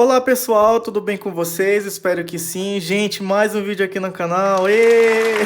Olá pessoal, tudo bem com vocês? Espero que sim. Gente, mais um vídeo aqui no canal. Êêê!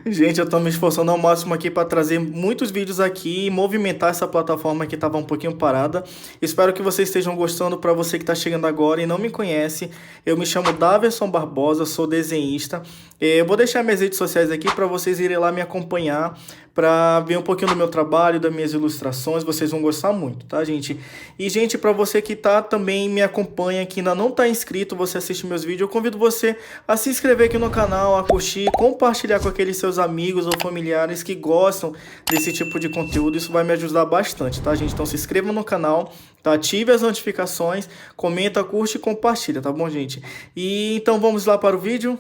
Gente, eu tô me esforçando ao máximo aqui para trazer muitos vídeos aqui e movimentar essa plataforma que estava um pouquinho parada. Espero que vocês estejam gostando. Para você que está chegando agora e não me conhece, eu me chamo Daverson Barbosa, sou desenhista. Eu vou deixar minhas redes sociais aqui para vocês irem lá me acompanhar, para ver um pouquinho do meu trabalho, das minhas ilustrações. Vocês vão gostar muito, tá, gente? E, gente, para você que também me acompanha, que ainda não está inscrito, você assiste meus vídeos, eu convido você a se inscrever aqui no canal, a curtir, compartilhar com aqueles seus amigos ou familiares que gostam desse tipo de conteúdo. Isso vai me ajudar bastante, tá, gente? Então se inscreva no canal, tá? Ative as notificações, comenta, curte e compartilha, tá bom, gente? E então vamos lá para o vídeo.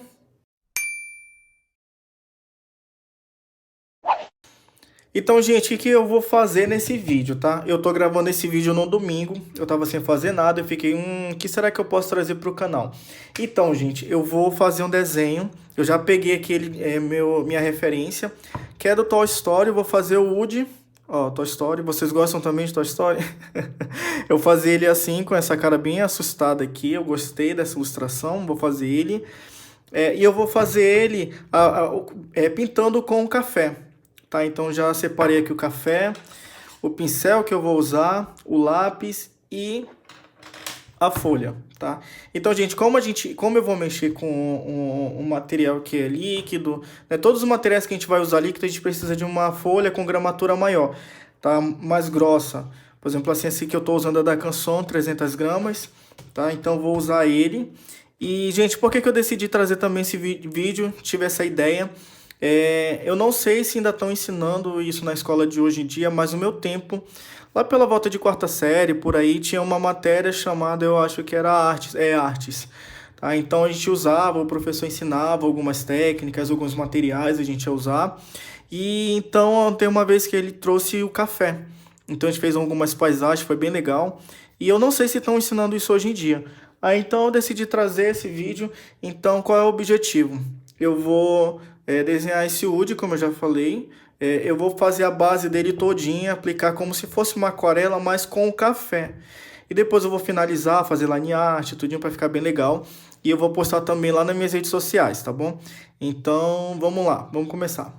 Então, gente, o que eu vou fazer nesse vídeo, tá? Eu tô gravando esse vídeo no domingo, eu tava sem fazer nada, eu fiquei, o que será que eu posso trazer pro canal? Então, gente, eu vou fazer um desenho, eu já peguei aqui minha referência, que é do Toy Story, eu vou fazer o Woody, ó, Toy Story, vocês gostam também de Toy Story? Eu vou fazer ele assim, com essa cara bem assustada aqui, eu gostei dessa ilustração, vou fazer ele, e eu vou fazer ele pintando com o café. Tá, então já separei aqui o café, o pincel que eu vou usar, o lápis e a folha, tá? Então, gente, como eu vou mexer com um material que é líquido, né, todos os materiais que a gente vai usar líquido, a gente precisa de uma folha com gramatura maior, tá? Mais grossa. Por exemplo, assim, esse que eu tô usando é da Canson, 300 gramas, tá? Então, vou usar ele. E, gente, por que eu decidi trazer também esse vídeo? Tive essa ideia. Eu não sei se ainda estão ensinando isso na escola de hoje em dia, mas no meu tempo, lá pela volta de quarta série, por aí, tinha uma matéria chamada, eu acho que era artes. Tá? Então a gente usava, o professor ensinava algumas técnicas, alguns materiais a gente ia usar. E então tem uma vez que ele trouxe o café. Então a gente fez algumas paisagens, foi bem legal. E eu não sei se estão ensinando isso hoje em dia. Aí então eu decidi trazer esse vídeo. Então qual é o objetivo? Eu vou desenhar esse Woody, como eu já falei. Eu vou fazer a base dele todinha, aplicar como se fosse uma aquarela, mas com o café. E depois eu vou finalizar, fazer line art, tudinho para ficar bem legal. E eu vou postar também lá nas minhas redes sociais, tá bom? Então vamos lá, vamos começar.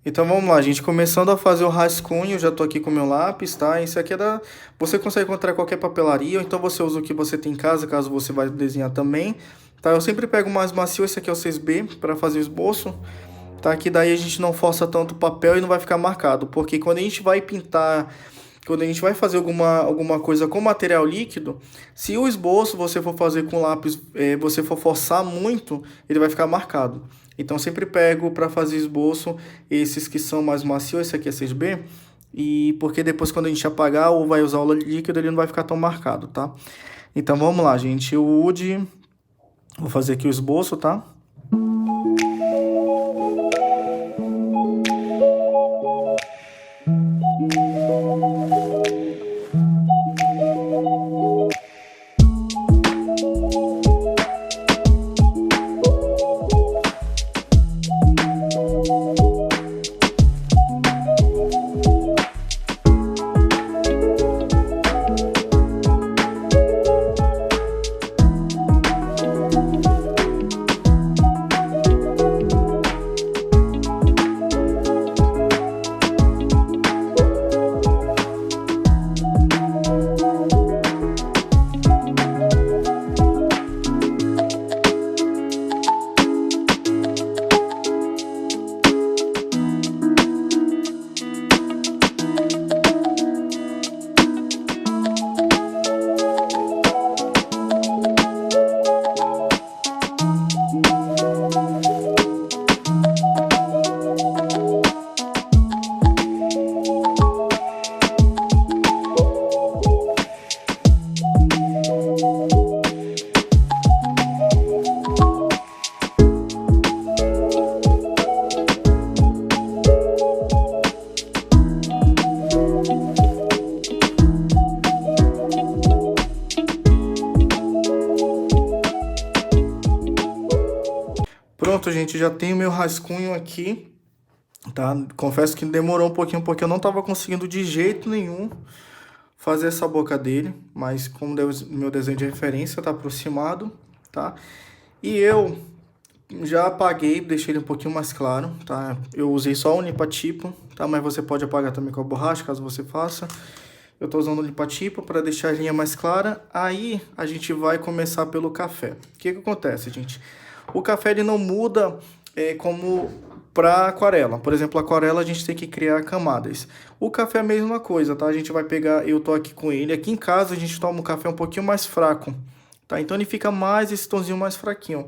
Então vamos lá, gente, começando a fazer o rascunho, já tô aqui com o meu lápis, tá? Isso aqui você consegue encontrar em qualquer papelaria, ou então você usa o que você tem em casa, caso você vai desenhar também, tá? Eu sempre pego o mais macio, esse aqui é o 6B, para fazer o esboço, tá? Que daí a gente não força tanto o papel e não vai ficar marcado, porque quando a gente vai pintar, quando a gente vai fazer alguma coisa com material líquido, se o esboço você for fazer com lápis, você for forçar muito, ele vai ficar marcado. Então sempre pego para fazer esboço esses que são mais macios, esse aqui é 6B, e porque depois quando a gente apagar ou vai usar o líquido, ele não vai ficar tão marcado, tá? Então vamos lá, gente, o Woody, vou fazer aqui o esboço, tá? Pronto, gente, já tenho meu rascunho aqui, tá? Confesso que demorou um pouquinho porque eu não tava conseguindo de jeito nenhum fazer essa boca dele, mas como o meu desenho de referência tá aproximado, tá? E eu já apaguei, deixei ele um pouquinho mais claro, tá? Eu usei só o limpa-tipo, tá? Mas você pode apagar também com a borracha, caso você faça. Eu tô usando o limpa-tipo para deixar a linha mais clara. Aí a gente vai começar pelo café. O que que acontece, gente? O café ele não muda como para aquarela. Por exemplo, aquarela a gente tem que criar camadas. O café é a mesma coisa, tá? A gente vai pegar, eu tô aqui com ele. Aqui em casa a gente toma um café um pouquinho mais fraco, tá? Então ele fica mais esse tonzinho mais fraquinho.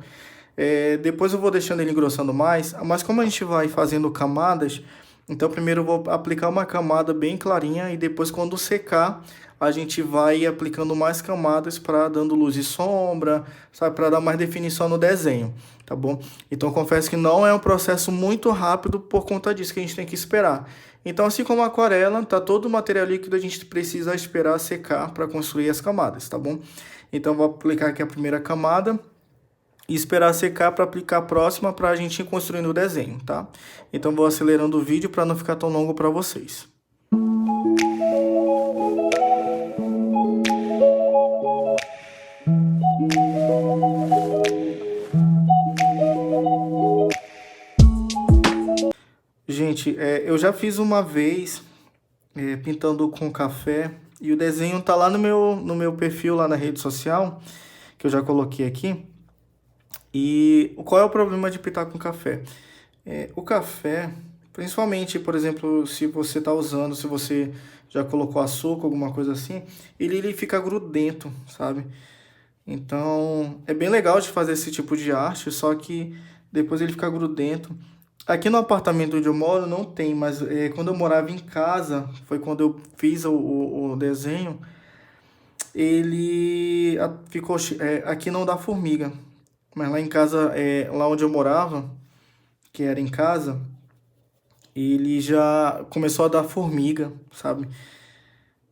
Depois eu vou deixando ele engrossando mais, mas como a gente vai fazendo camadas, então primeiro eu vou aplicar uma camada bem clarinha e depois quando secar, a gente vai aplicando mais camadas para dando luz e sombra, sabe, para dar mais definição no desenho, tá bom? Então confesso que não é um processo muito rápido por conta disso que a gente tem que esperar. Então assim como a aquarela, tá todo o material líquido a gente precisa esperar secar para construir as camadas, tá bom? Então vou aplicar aqui a primeira camada e esperar secar para aplicar a próxima para a gente ir construindo o desenho, tá? Então vou acelerando o vídeo para não ficar tão longo para vocês. Gente, eu já fiz uma vez pintando com café e o desenho tá lá no meu perfil lá na rede social, que eu já coloquei aqui. E qual é o problema de pintar com café? O café, principalmente, por exemplo, se você está usando, se você já colocou açúcar, alguma coisa assim, ele fica grudento, sabe? Então, é bem legal de fazer esse tipo de arte, só que depois ele fica grudento. Aqui no apartamento onde eu moro não tem, mas quando eu morava em casa, foi quando eu fiz o desenho, ele ficou... aqui não dá formiga. Mas lá em casa, lá onde eu morava, que era em casa, ele já começou a dar formiga, sabe?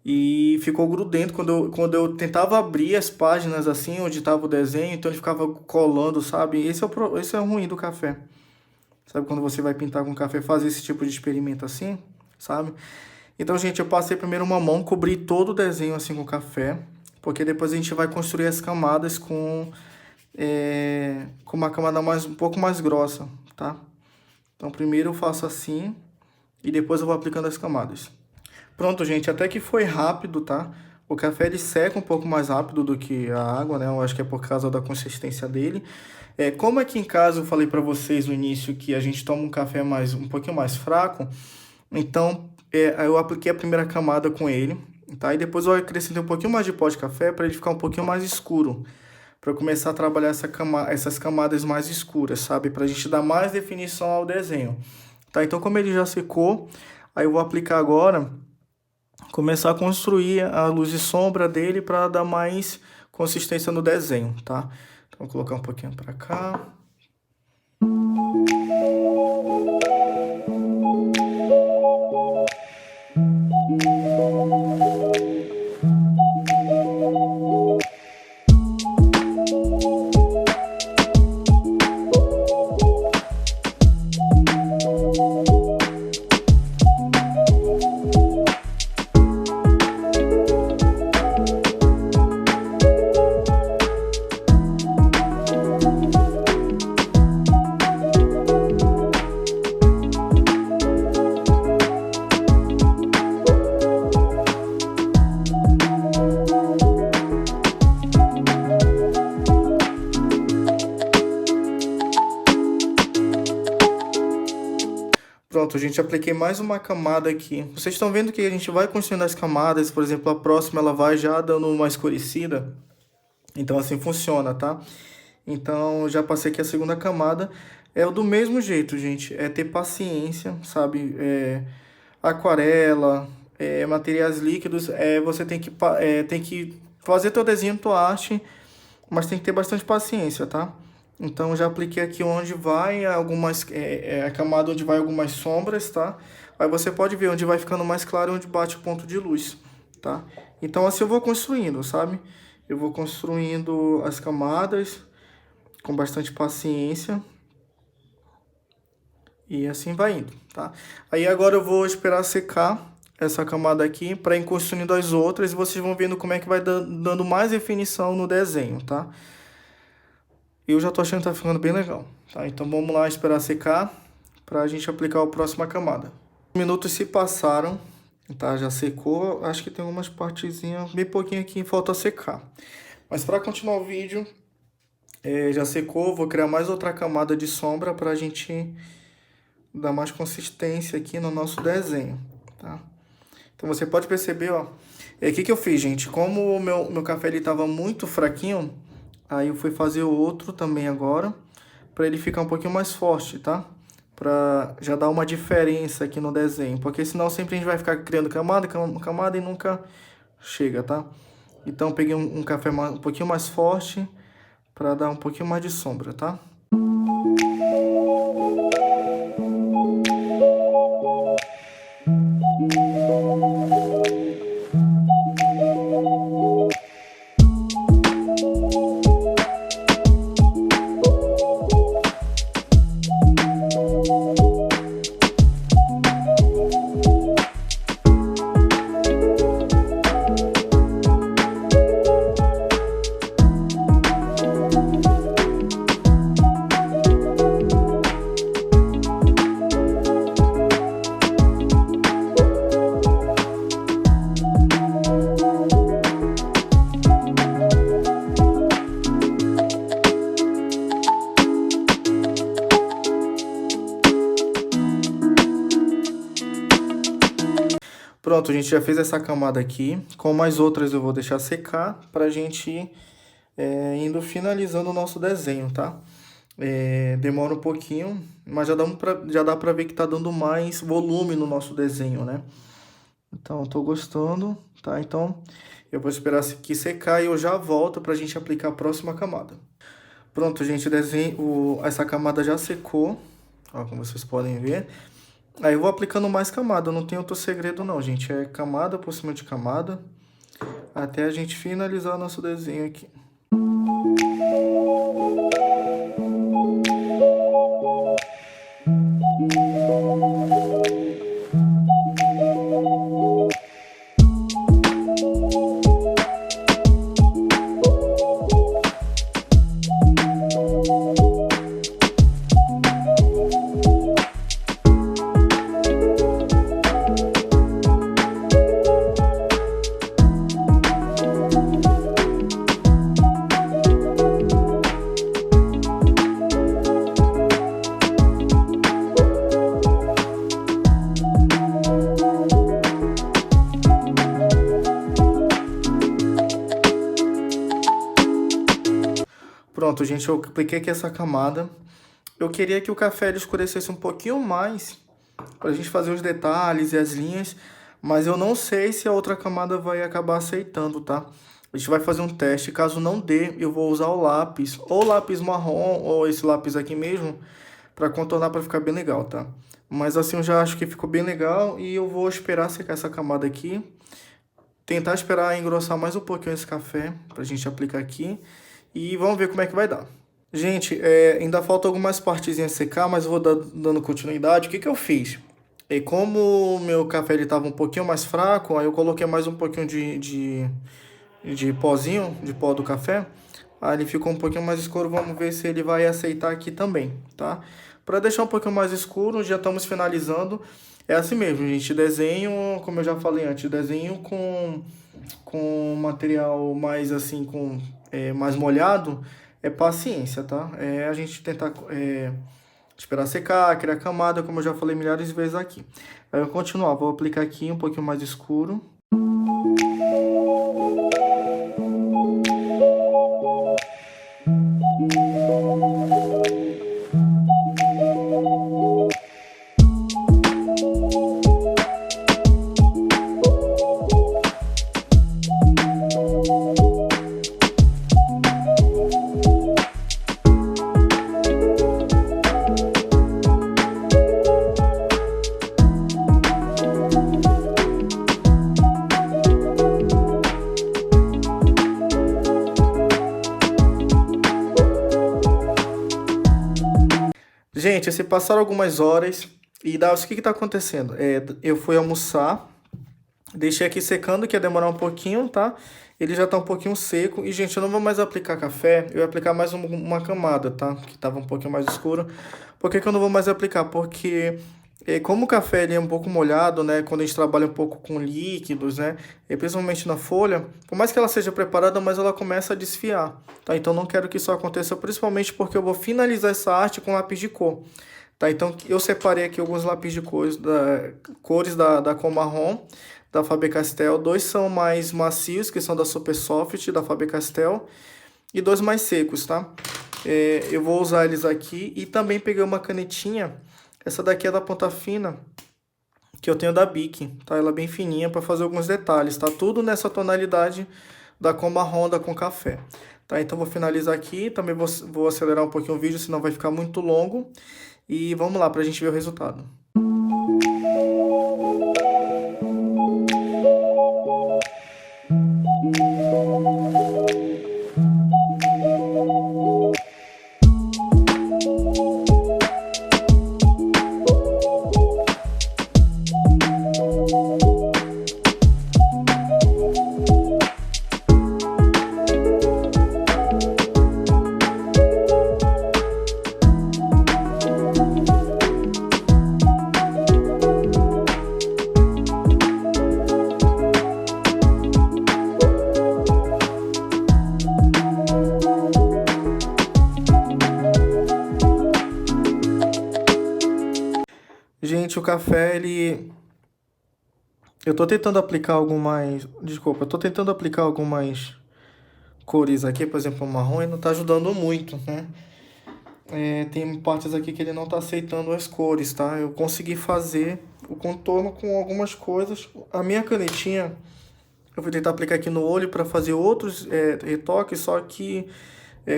E ficou grudento quando eu tentava abrir as páginas assim, onde estava o desenho, então ele ficava colando, sabe? Esse é o ruim do café. Sabe quando você vai pintar com café, fazer esse tipo de experimento assim, sabe? Então, gente, eu passei primeiro uma mão, cobri todo o desenho assim com café, porque depois a gente vai construir as camadas com uma camada um pouco mais grossa, tá? Então primeiro eu faço assim e depois eu vou aplicando as camadas. Pronto, gente, até que foi rápido, tá? O café ele seca um pouco mais rápido do que a água, né? Eu acho que é por causa da consistência dele. Como aqui em casa eu falei pra vocês no início que a gente toma um café um pouquinho mais fraco, então eu apliquei a primeira camada com ele, tá? E depois eu acrescentei um pouquinho mais de pó de café para ele ficar um pouquinho mais escuro, para começar a trabalhar essas camadas mais escuras, sabe? Para a gente dar mais definição ao desenho, tá? Então, como ele já secou, aí eu vou aplicar agora, começar a construir a luz e sombra dele para dar mais consistência no desenho, tá? Então, vou colocar um pouquinho para cá. Pronto, gente, apliquei mais uma camada aqui. Vocês estão vendo que a gente vai construindo as camadas, por exemplo, a próxima ela vai já dando uma escurecida. Então assim funciona, tá? Então já passei aqui a segunda camada. É o do mesmo jeito, gente. É ter paciência, sabe? Aquarela, materiais líquidos. Você tem que fazer teu desenho, tua arte, mas tem que ter bastante paciência, tá? Então já apliquei aqui onde vai a camada onde vai algumas sombras, tá? Aí você pode ver onde vai ficando mais claro e onde bate o ponto de luz, tá? Então assim eu vou construindo, sabe? Eu vou construindo as camadas com bastante paciência. E assim vai indo, tá? Aí agora eu vou esperar secar essa camada aqui para ir construindo as outras e vocês vão vendo como é que vai dando mais definição no desenho, tá? Eu já tô achando que tá ficando bem legal, tá? Então vamos lá esperar secar pra gente aplicar a próxima camada. Minutos se passaram, tá? Já secou, acho que tem algumas partezinhas, bem pouquinho aqui, falta secar. Mas para continuar o vídeo, já secou, vou criar mais outra camada de sombra pra gente dar mais consistência aqui no nosso desenho, tá? Então você pode perceber, ó, o que eu fiz, gente? Como o meu café ele tava muito fraquinho, aí eu fui fazer o outro também agora, para ele ficar um pouquinho mais forte, tá? Pra já dar uma diferença aqui no desenho, porque senão sempre a gente vai ficar criando camada e nunca chega, tá? Então eu peguei um café um pouquinho mais forte, para dar um pouquinho mais de sombra, tá? Pronto, a gente já fez essa camada aqui. Com mais outras eu vou deixar secar pra gente ir indo finalizando o nosso desenho, tá? Demora um pouquinho, mas já dá pra ver que tá dando mais volume no nosso desenho, né? Então, eu tô gostando, tá? Então, eu vou esperar aqui secar e eu já volto pra gente aplicar a próxima camada. Pronto, gente, essa camada já secou, ó, como vocês podem ver. Aí eu vou aplicando mais camada, não tem outro segredo não, gente. É camada por cima de camada, até a gente finalizar o nosso desenho aqui. Pronto, gente, eu apliquei aqui essa camada. Eu queria que o café ele escurecesse um pouquinho mais, pra gente fazer os detalhes e as linhas, mas eu não sei se a outra camada vai acabar aceitando, tá? A gente vai fazer um teste, caso não dê, eu vou usar o lápis, ou lápis marrom, ou esse lápis aqui mesmo, pra contornar pra ficar bem legal, tá? Mas assim eu já acho que ficou bem legal e eu vou esperar secar essa camada aqui. Tentar esperar engrossar mais um pouquinho esse café, pra gente aplicar aqui. E vamos ver como é que vai dar. Gente, ainda falta algumas partezinhas secar, mas eu vou dando continuidade. O que eu fiz? Como o meu café estava um pouquinho mais fraco, aí eu coloquei mais um pouquinho de pozinho, de pó do café. Aí ele ficou um pouquinho mais escuro, vamos ver se ele vai aceitar aqui também, tá? Para deixar um pouquinho mais escuro, já estamos finalizando. É assim mesmo, gente, desenho, como eu já falei antes, desenho com material mais assim, mais molhado, é paciência, tá? A gente tentar esperar secar, criar camada, como eu já falei milhares de vezes aqui. Aí eu vou continuar, vou aplicar aqui um pouquinho mais escuro. Gente, se passaram algumas horas e o que está acontecendo? Eu fui almoçar Deixei aqui secando, que ia demorar um pouquinho, tá? Ele já tá um pouquinho seco. E, gente, eu não vou mais aplicar café. Eu vou aplicar mais uma camada, tá? Que tava um pouquinho mais escuro. Por que que eu não vou mais aplicar? Porque como o café ele é um pouco molhado, né? Quando a gente trabalha um pouco com líquidos, né? E principalmente na folha, por mais que ela seja preparada, mas ela começa a desfiar, tá? Então não quero que isso aconteça, principalmente porque eu vou finalizar essa arte com lápis de cor. Tá, então eu separei aqui alguns lápis de cores da cor marrom, da Faber-Castell. Dois são mais macios, que são da Super Soft, da Faber-Castell. E dois mais secos, tá? Eu vou usar eles aqui. E também peguei uma canetinha. Essa daqui é da ponta fina, que eu tenho da Bic, tá? Ela é bem fininha para fazer alguns detalhes, tá? Tudo nessa tonalidade da cor marrom, da cor café. Tá, então vou finalizar aqui. Também vou acelerar um pouquinho o vídeo, senão vai ficar muito longo. E vamos lá para a gente ver o resultado. Gente, o café, eu tô tentando aplicar algumas... Desculpa, eu tô tentando aplicar algumas cores aqui, por exemplo, o marrom, e não tá ajudando muito, né? Tem partes aqui que ele não tá aceitando as cores, tá? Eu consegui fazer o contorno com algumas coisas. A minha canetinha, eu vou tentar aplicar aqui no olho para fazer outros retoques, só que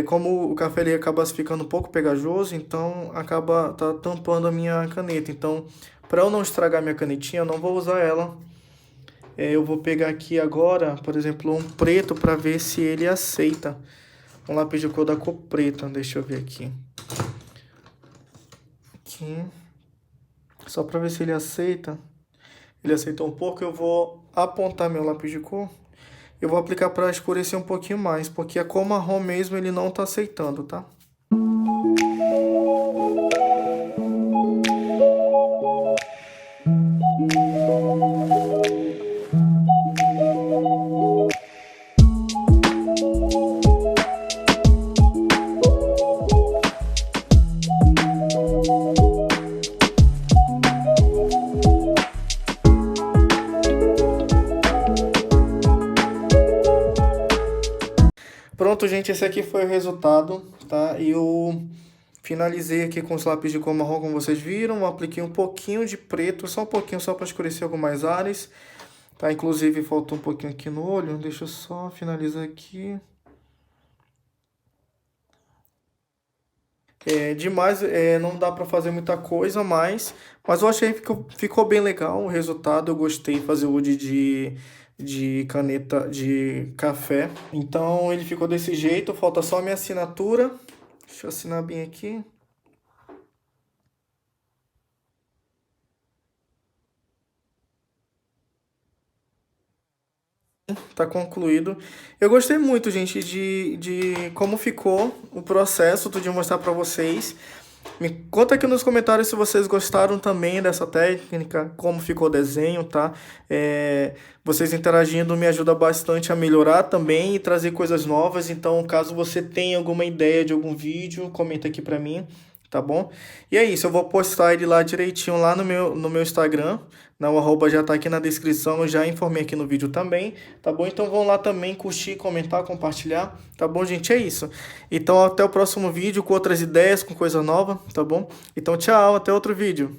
como o café ele acaba ficando um pouco pegajoso, então acaba tampando a minha caneta. Então, para eu não estragar minha canetinha, eu não vou usar ela. Eu vou pegar aqui agora, por exemplo, um preto para ver se ele aceita. Um lápis de cor da cor preta, deixa eu ver aqui. Aqui. Só para ver se ele aceita. Ele aceitou um pouco, eu vou apontar meu lápis de cor. Eu vou aplicar para escurecer um pouquinho mais, porque a cor marrom mesmo ele não tá aceitando, tá? Pronto, gente, esse aqui foi o resultado, tá? Eu finalizei aqui com os lápis de cor marrom, como vocês viram. Apliquei um pouquinho de preto, só um pouquinho, só para escurecer algumas áreas, tá? Inclusive, faltou um pouquinho aqui no olho. Deixa eu só finalizar aqui. Demais, não dá para fazer muita coisa mais, mas eu achei que ficou bem legal o resultado. Eu gostei de fazer o wood de caneta de café. Então ele ficou desse jeito, falta só a minha assinatura. Deixa eu assinar bem aqui. Tá concluído. Eu gostei muito, gente, de como ficou o processo. Outro dia eu mostrar pra vocês. Me conta aqui nos comentários se vocês gostaram também dessa técnica, como ficou o desenho, tá? Vocês interagindo me ajuda bastante a melhorar também e trazer coisas novas. Então, caso você tenha alguma ideia de algum vídeo, comenta aqui pra mim, tá bom? E é isso, eu vou postar ele lá direitinho lá no meu Instagram. O arroba já tá aqui na descrição, eu já informei aqui no vídeo também, tá bom? Então vão lá também curtir, comentar, compartilhar, tá bom, gente? É isso. Então até o próximo vídeo com outras ideias, com coisa nova, tá bom? Então tchau, até outro vídeo.